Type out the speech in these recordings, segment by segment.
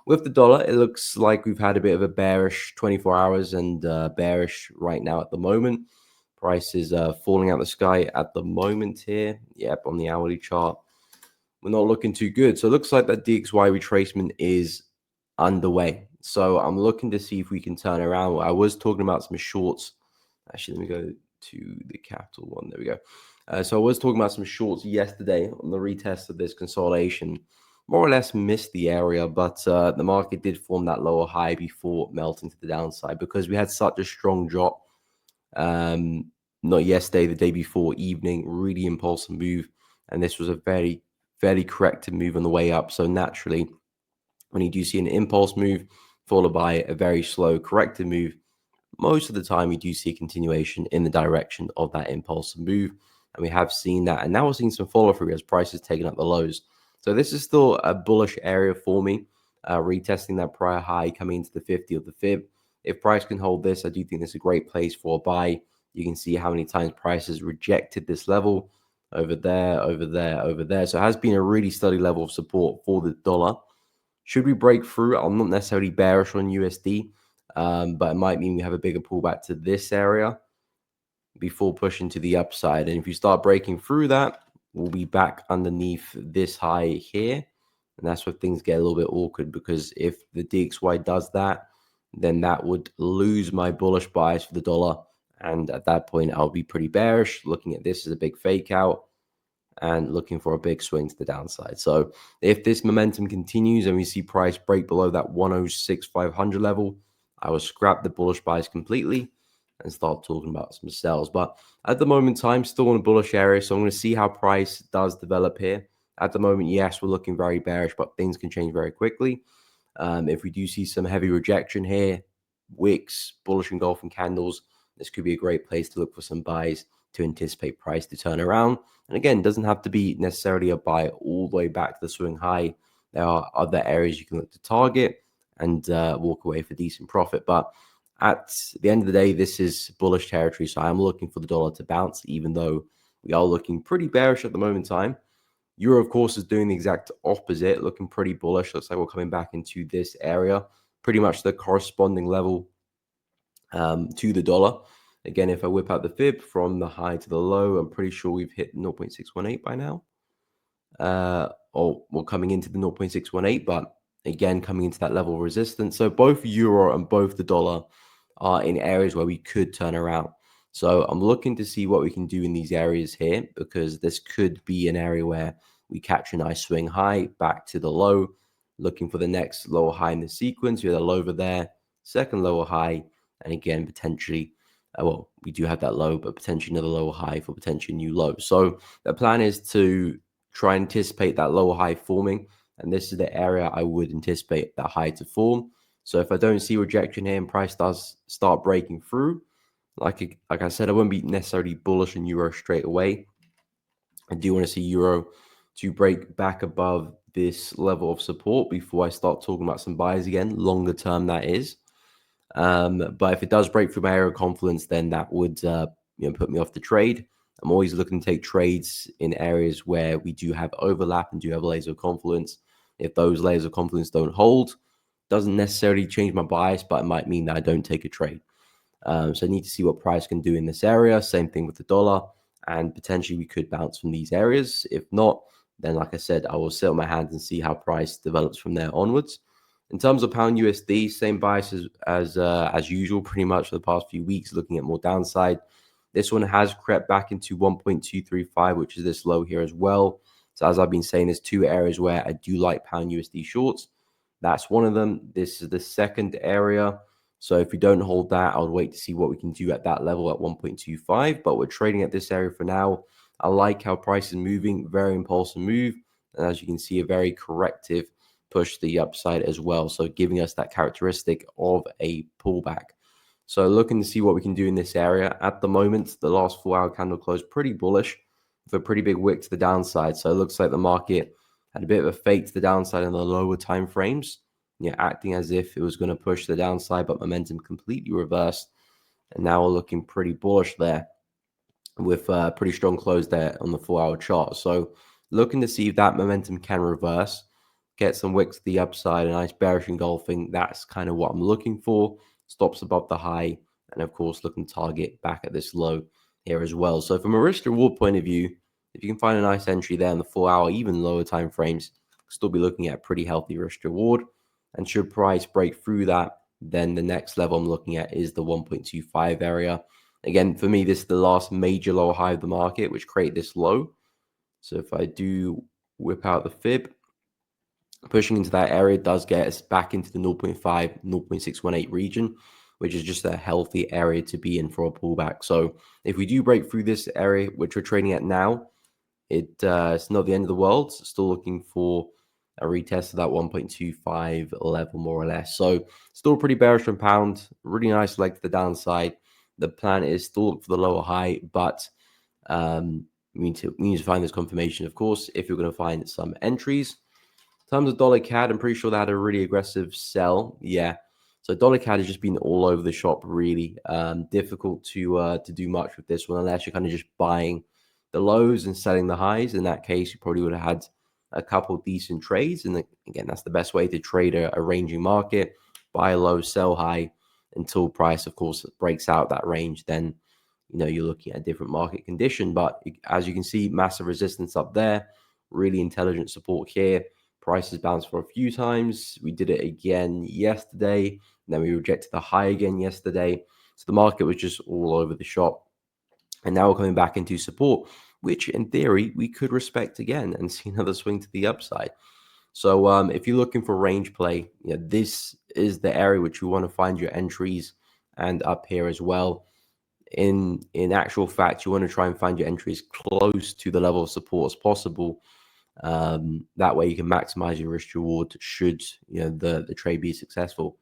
With the dollar, it looks like we've had a bit of a bearish 24 hours and bearish right now at the moment. Price is falling out the sky at the moment here. Yep, on the hourly chart. We're not looking too good. So it looks like that DXY retracement is underway. So I'm looking to see if we can turn around. I was talking about some shorts. Actually, let me go to the capital one. There we go. So I was talking about some shorts yesterday on the retest of this consolidation. More or less missed the area, but the market did form that lower high before melting to the downside because we had such a strong drop. Not yesterday, the day before evening, really impulsive move. And this was a very, very corrective move on the way up. So naturally, when you do see an impulse move followed by a very slow corrective move, most of the time you do see a continuation in the direction of that impulsive move. And we have seen that. And now we're seeing some follow through as prices taking up the lows. So this is still a bullish area for me, retesting that prior high coming into the 50 of the fib. If price can hold this, I do think this is a great place for a buy. You can see how many times price has rejected this level over there, over there, over there. So it has been a really steady level of support for the dollar. Should we break through? I'm not necessarily bearish on USD, but it might mean we have a bigger pullback to this area before pushing to the upside. And if you start breaking through that, we'll be back underneath this high here. And that's where things get a little bit awkward, because if the DXY does that, then that would lose my bullish bias for the dollar. And at that point, I'll be pretty bearish, looking at this as a big fake out and looking for a big swing to the downside. So if this momentum continues and we see price break below that 106,500 level, I will scrap the bullish bias completely and start talking about some sells. But at the moment, time still in a bullish area, so I'm going to see how price does develop here. At the moment, yes, we're looking very bearish, but things can change very quickly. If we do see some heavy rejection here, wicks, bullish engulfing candles, this could be a great place to look for some buys to anticipate price to turn around. And again, it doesn't have to be necessarily a buy all the way back to the swing high. There are other areas you can look to target and walk away for decent profit. But at the end of the day, this is bullish territory. So I'm looking for the dollar to bounce, even though we are looking pretty bearish at the moment in time. Euro, of course, is doing the exact opposite, looking pretty bullish. Looks like we're coming back into this area, pretty much the corresponding level to the dollar. Again, if I whip out the fib from the high to the low, I'm pretty sure we've hit 0.618 by now. Or we're coming into the 0.618, but again, coming into that level of resistance. So both euro and both the dollar are in areas where we could turn around. So I'm looking to see what we can do in these areas here, because this could be an area where we catch a nice swing high back to the low, looking for the next lower high in the sequence. We had a low over there, second lower high, and again, potentially, well, we do have that low, but potentially another lower high for potentially a new low. So the plan is to try and anticipate that lower high forming, and this is the area I would anticipate that high to form. So if I don't see rejection here and price does start breaking through, like I said, I won't be necessarily bullish in euro straight away. I do want to see euro to break back above this level of support before I start talking about some buys again, longer term that is. But if it does break through my area of confidence, then that would put me off the trade. I'm always looking to take trades in areas where we do have overlap and do have layers of confidence. If those layers of confidence don't hold, doesn't necessarily change my bias, but it might mean that I don't take a trade. So I need to see what price can do in this area. Same thing with the dollar, and potentially we could bounce from these areas. If not, then like I said, I will sit on my hands and see how price develops from there onwards. In terms of pound USD, same bias as usual, pretty much for the past few weeks, looking at more downside. This one has crept back into 1.235, which is this low here as well. So as I've been saying, there's two areas where I do like pound USD shorts. That's one of them. This is the second area. So if we don't hold that, I would wait to see what we can do at that level at 1.25. But we're trading at this area for now. I like how price is moving, very impulsive move. And as you can see, a very corrective push to the upside as well. So giving us that characteristic of a pullback. So looking to see what we can do in this area. At the moment, the last 4-hour candle closed pretty bullish with a pretty big wick to the downside. So it looks like the market had a bit of a fake to the downside in the lower time frames, acting as if it was going to push the downside, but momentum completely reversed. And now we're looking pretty bullish there with a pretty strong close there on the 4-hour chart. So looking to see if that momentum can reverse. get some wicks to the upside, a nice bearish engulfing. That's kind of what I'm looking for. Stops above the high, and of course, looking to target back at this low here as well. So from a risk reward point of view, if you can find a nice entry there in the 4-hour, even lower time frames, still be looking at a pretty healthy risk reward. And should price break through that, then the next level I'm looking at is the 1.25 area. Again, for me, this is the last major lower high of the market, which create this low. So if I do whip out the fib, pushing into that area does get us back into the 0.5, 0.618 region, which is just a healthy area to be in for a pullback. So if we do break through this area, which we're trading at now, it's not the end of the world. Still looking for a retest of that 1.25 level, more or less. So still pretty bearish on pound. Really nice leg to the downside. The plan is still look for the lower high, but we need to find this confirmation, of course, if you're going to find some entries. In terms of dollar CAD, I'm pretty sure they had a really aggressive sell. Yeah. So dollar CAD has just been all over the shop, really. Difficult to do much with this one unless you're kind of just buying the lows and selling the highs. In that case, you probably would have had a couple decent trades. And again, that's the best way to trade a ranging market. Buy low, sell high until price, of course, breaks out that range. Then, you're looking at a different market condition. But as you can see, massive resistance up there. Really intelligent support here. Prices bounced for a few times. We did it again yesterday. And then we rejected the high again yesterday. So the market was just all over the shop. And now we're coming back into support, which in theory, we could respect again and see another swing to the upside. So if you're looking for range play, this is the area which you want to find your entries, and up here as well. In actual fact, you want to try and find your entries close to the level of support as possible. That way you can maximize your risk reward should the trade be successful.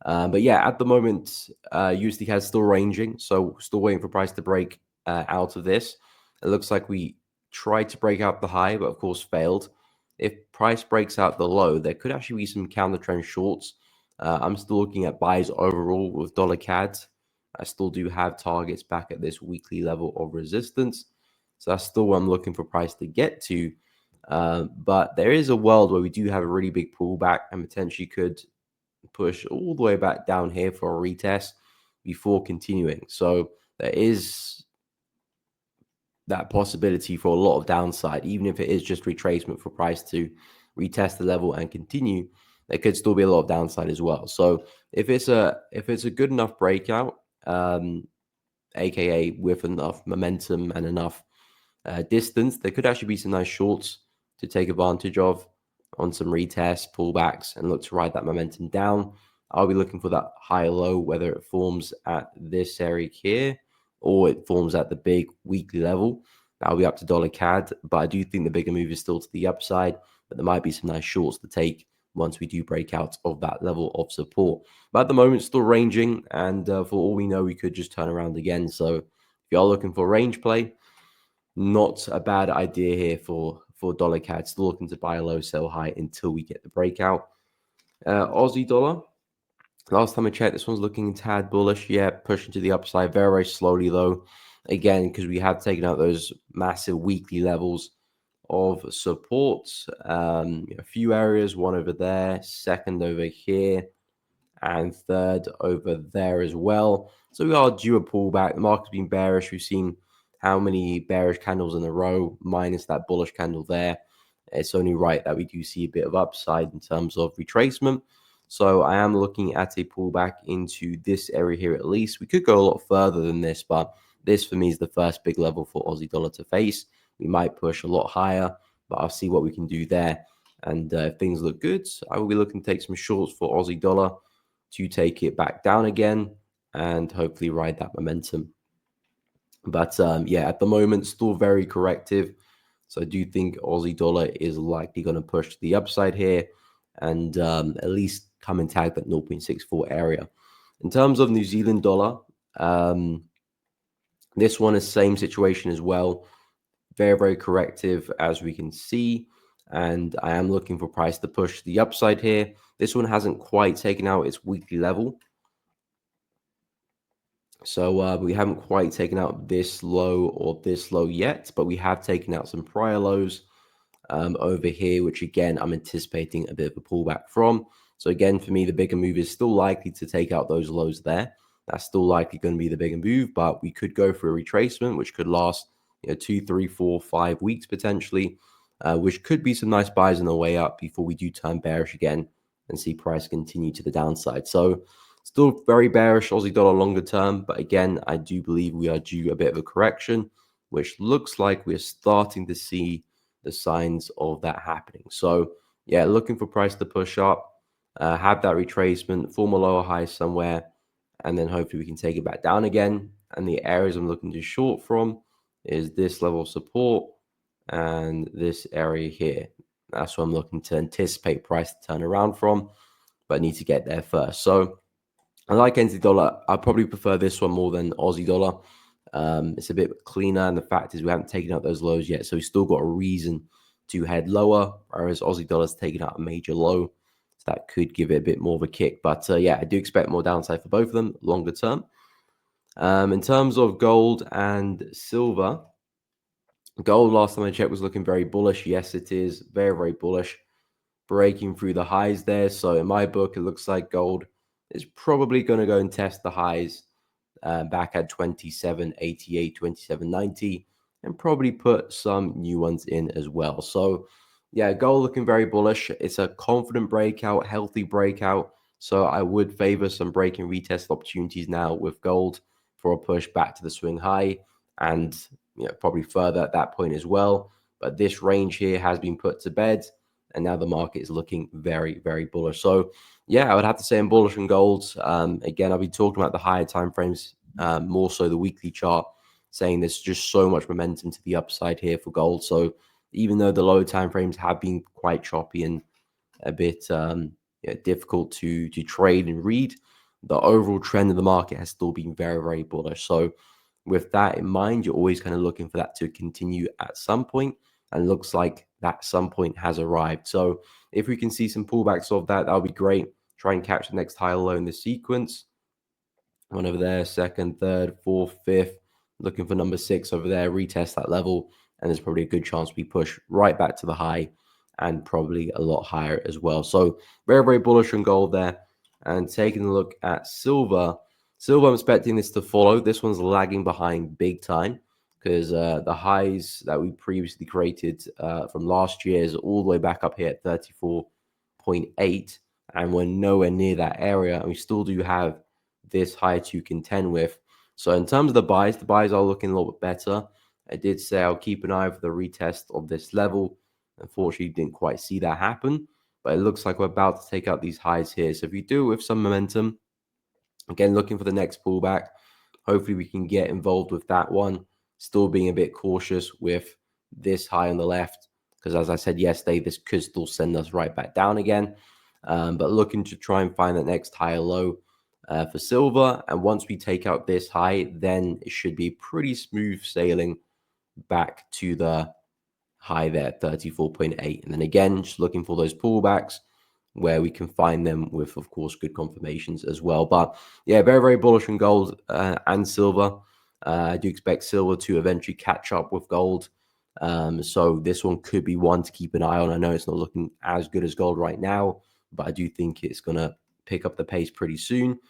But yeah, at the moment, USD has still ranging, so still waiting for price to break out of this. It looks like we tried to break out the high, but of course failed. If price breaks out the low, there could actually be some counter trend shorts. I'm still looking at buys overall with dollar CAD. I still do have targets back at this weekly level of resistance. So that's still what I'm looking for price to get to. But there is a world where we do have a really big pullback and potentially could push all the way back down here for a retest before continuing. So there is that possibility for a lot of downside, even if it is just retracement for price to retest the level and continue. There could still be a lot of downside as well. So if it's a good enough breakout, aka with enough momentum and enough distance, there could actually be some nice shorts to take advantage of on some retests, pullbacks, and look to ride that momentum down. I'll be looking for that high low, whether it forms at this area here or it forms at the big weekly level. That'll be up to dollar CAD, but I do think the bigger move is still to the upside, but there might be some nice shorts to take once we do break out of that level of support. But at the moment, still ranging, and for all we know, we could just turn around again. So if you are looking for range play, not a bad idea here for dollar CAD. Still looking to buy a low, sell high until we get the breakout. Aussie dollar. Last time I checked, this one's looking a tad bullish. Yeah, pushing to the upside very, very slowly though. Again, because we have taken out those massive weekly levels of support. A few areas, one over there, second over here, and third over there as well. So we are due a pullback. The market's been bearish. We've seen how many bearish candles in a row, minus that bullish candle there. It's only right that we do see a bit of upside in terms of retracement. So I am looking at a pullback into this area here at least. We could go a lot further than this, but this for me is the first big level for Aussie dollar to face. We might push a lot higher, but I'll see what we can do there. And if things look good, I will be looking to take some shorts for Aussie dollar to take it back down again and hopefully ride that momentum. But yeah, at the moment, still very corrective. So I do think Aussie dollar is likely going to push to the upside here and at least come and tag that 0.64 area. In terms of New Zealand dollar, this one is same situation as well. Very, very corrective as we can see. And I am looking for price to push the upside here. This one hasn't quite taken out its weekly level. So we haven't quite taken out this low or this low yet, but we have taken out some prior lows. over here, which again, I'm anticipating a bit of a pullback from. So again, for me, the bigger move is still likely to take out those lows there. That's still likely going to be the bigger move, but we could go for a retracement, which could last 2, 3, 4, 5 weeks potentially, which could be some nice buys on the way up before we do turn bearish again and see price continue to the downside. So still very bearish Aussie dollar longer term, but again, I do believe we are due a bit of a correction, which looks like we're starting to see the signs of that happening. So yeah, looking for price to push up, have that retracement, form a lower high somewhere, and then hopefully we can take it back down again. And the areas I'm looking to short from is this level of support and this area here. That's what I'm looking to anticipate price to turn around from, but I need to get there first. So I like NZ dollar. I probably prefer this one more than Aussie dollar. It's a bit cleaner, and the fact is we haven't taken out those lows yet, so we've still got a reason to head lower, whereas Aussie dollar's taken out a major low, so that could give it a bit more of a kick. But yeah, I do expect more downside for both of them longer term. In terms of gold and silver, gold last time I checked was looking very bullish. Yes, it is very, very bullish, breaking through the highs there. So in my book, it looks like gold is probably going to go and test the highs back at 27.88, 27.90, and probably put some new ones in as well. So yeah, gold looking very bullish. It's a confident breakout, healthy breakout. So I would favor some break and retest opportunities now with gold for a push back to the swing high, and probably further at that point as well. But this range here has been put to bed, and now the market is looking very, very bullish. So yeah, I would have to say I'm bullish on gold. Again, I'll be talking about the higher time frames, more so the weekly chart, saying there's just so much momentum to the upside here for gold. So even though the low time frames have been quite choppy and a bit difficult to trade and read, the overall trend of the market has still been very, very bullish. So with that in mind, you're always kind of looking for that to continue at some point, and looks like that some point has arrived. So if we can see some pullbacks of that, that'll be great. Try and catch the next high low in the sequence. One over there, second, third, fourth, fifth. Looking for number 6 over there, retest that level, and there's probably a good chance we push right back to the high and probably a lot higher as well. So very, very bullish on gold there. And taking a look at silver, I'm expecting this to follow. This one's lagging behind big time because the highs that we previously created from last year is all the way back up here at 34.8, and we're nowhere near that area, and we still do have this high to contend with. So in terms of the buys are looking a little bit better. I did say I'll keep an eye for the retest of this level. Unfortunately, didn't quite see that happen, but it looks like we're about to take out these highs here. So if you do with some momentum, again, looking for the next pullback, hopefully we can get involved with that one. Still being a bit cautious with this high on the left, because as I said yesterday, this could still send us right back down again. But looking to try and find that next higher low for silver. And once we take out this high, then it should be pretty smooth sailing back to the high there, 34.8. And then again, just looking for those pullbacks where we can find them with, of course, good confirmations as well. But yeah, very, very bullish on gold and silver. I do expect silver to eventually catch up with gold. So this one could be one to keep an eye on. I know it's not looking as good as gold right now, but I do think it's going to pick up the pace pretty soon.